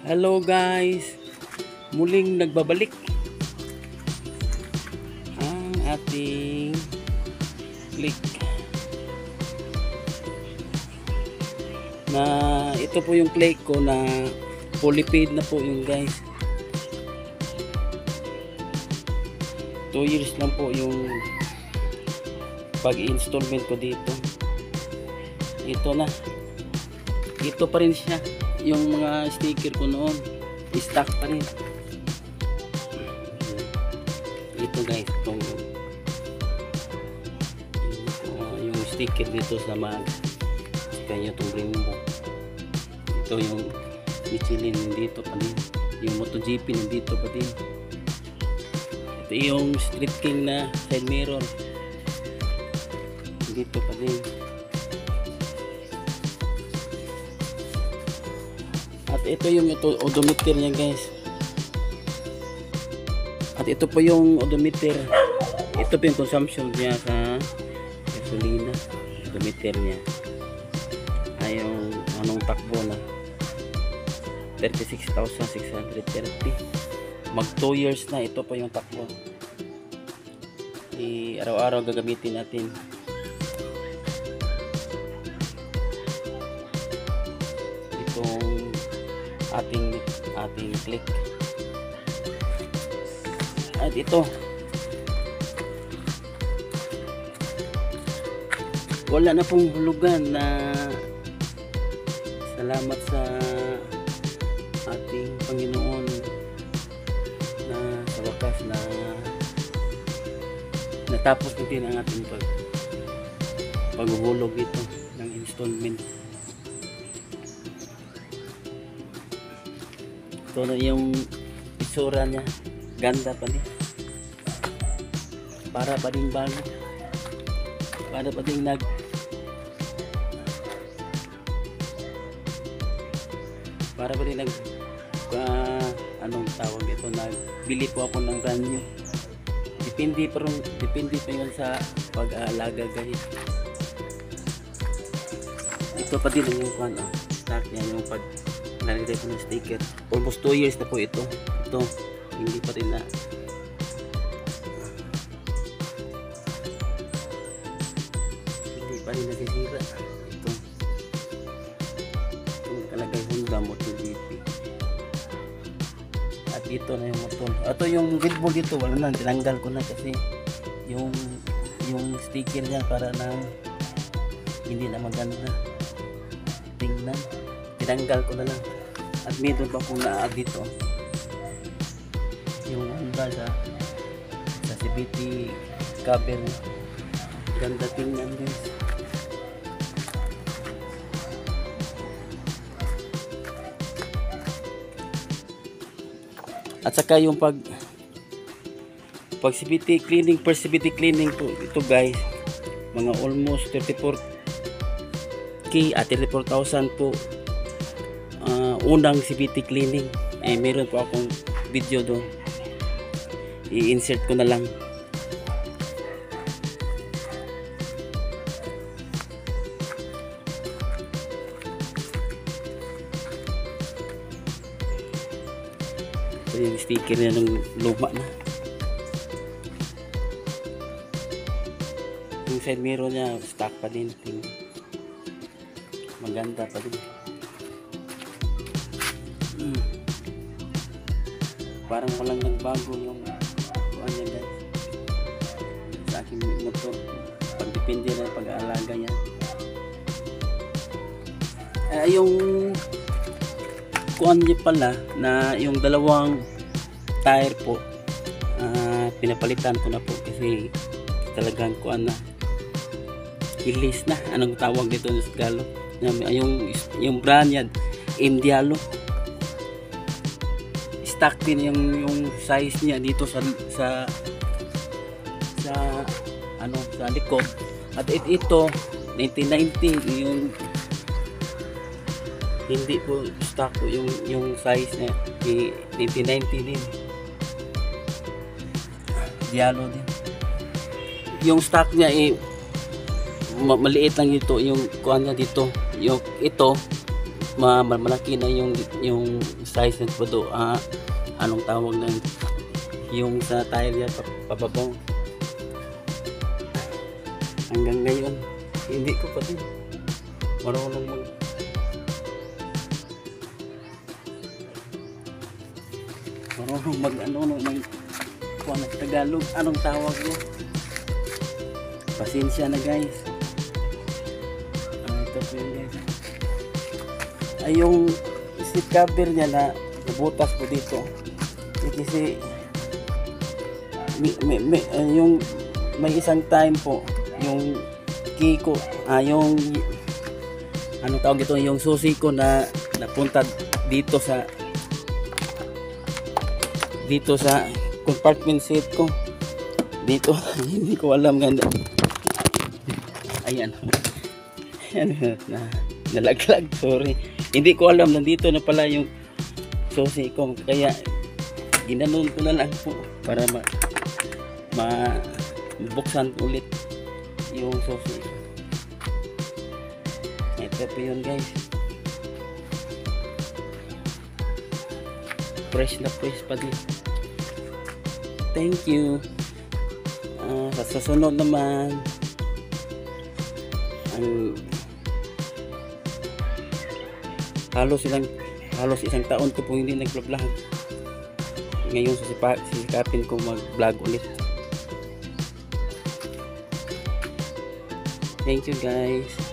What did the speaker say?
Hello guys, muling nagbabalik ang ating click na ito po yung click ko na fully paid na po yung guys. 2 years lang po yung pag-installment ko dito. Ito na, ito pa rin siya. Yung mga sticker ko noon stock pa rin. Ito guys, itong yung sticker dito sa mag kaya itong rainbow. Ito yung Michelin dito pa din, yung MotoGP nandito pa din. Ito yung Street King na side mirror dito pa din. At ito yung odometer niya guys. At ito po yung odometer. Ito po yung consumption niya sa gasolina. Odometer niya ay yung anong takbo na 36,630. Mag 2 years na ito po yung takbo. Araw-araw gagamitin natin. Itong ating click. At ito, wala na pong hulugan na salamat sa ating Panginoon na sa wakas na natapos natin ang ating paghuhulog ito ng installment. Ito na yung itsura niya, ganda pa din, para pa din bago, para pa din anong tawag ito, nagbili po ako ng brand new. Depende pa yun sa pag-aalaga guys. Ito pa din yung stock niya, yung pag nalagay ko ng sticker. Almost 2 years na po ito. Ito, hindi pa rin nasisira. Ito. Yung nakalagay Honda MotoGP. At ito na yung motor. Ito yung Red Bull dito, wala na, tinanggal ko na kasi yung sticker niya para na hindi na maganda tingnan. Tinanggal ko na lang. At meron pa kung na-add dito yung Honda sa CVT cover. Ganda tingnan guys. At saka yung pag CVT cleaning, per CVT cleaning po ito guys, mga almost 34K at 34,000 po. Unang CVT cleaning, meron po akong video doon, i-insert ko na lang. Ito yung sticker niya ng luma na, yung side mirror niya stock pa din, maganda pa din. Parang walang nagbago yung niya guys sa aking motor. Pagdepende na pag-aalaga niya. Yung kuan niya pala na yung dalawang tire po, pinapalitan ko na po kasi talagang kuan na, ilis na, anong tawag dito sa Tagalog, yung brand niya Indialo. Stock din yung size niya dito sa likod. At ito 1990 yung hindi po stock po yung size niya, 1990 din. Dialo din. Yung stock niya maliit lang ito, yung kuan niya dito. Yung ito malaki na yung size ng pudo. Anong tawag na yung sa tire yan pababaw. Hanggang ngayon hindi ko pa din marunong mag kuha na Tagalog, anong tawag niya. Pasensya na guys. Ito po yun guys. Ay yung seat cover niya na nabutas po dito kasi yung may isang time po yung key ko, yung anong tawag ito, yung susi ko na napunta dito sa compartment seat ko dito. Hindi ko alam ganda. Ayan. Nalaglag, sorry. Hindi ko alam nandito na pala yung susi ko, kaya ginanon ko na lang po para buksan ulit yung susi. Ito po yun guys. Fresh na fresh pa din. Thank you. Sa susunod naman ang halos isang taon ko po hindi nag-vlog. Ngayon sisikapin ko mag-vlog ulit. Thank you guys.